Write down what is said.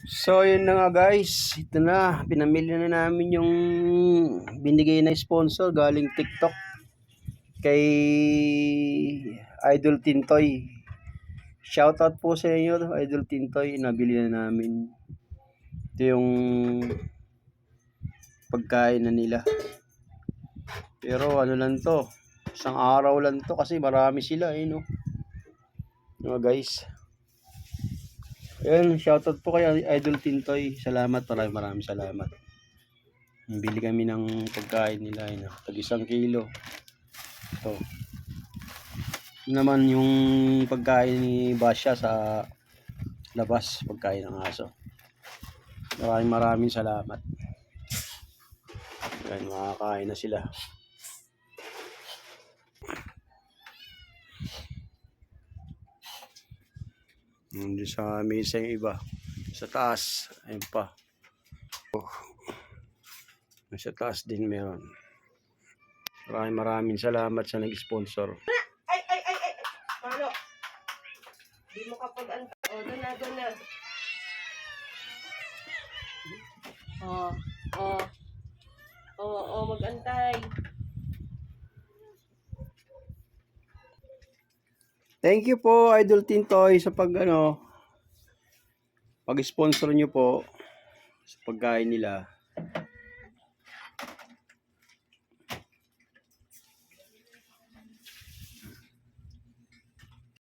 So, yun na nga guys. Ito na. Pinamili na namin yung binigay na sponsor galing TikTok kay Idol Tintoy. Shoutout po sa inyo, Idol Tintoy. Nabili na namin. Ito yung pagkain na nila. Pero ano lang to. Isang araw lang to kasi marami sila eh, no? Mga guys. Ayan, shoutout po kay Idol Tintoy. Salamat, maraming salamat. Bili kami ng pagkain nila, yun, tag 1 kilo. Ito. Yun naman yung pagkain ni Basya sa labas, pagkain ng aso. Maraming salamat. Ayan, makakain na sila. Hindi sa mesa yung iba. Sa taas, ayun pa. Sa taas din meron. Maraming salamat sa nag-sponsor. Ay! Paano? Di mo kapag O, doon na. Mag-antay. Thank you po, Idol Tintoy, sa pag-sponsor nyo po sa pagkain nila.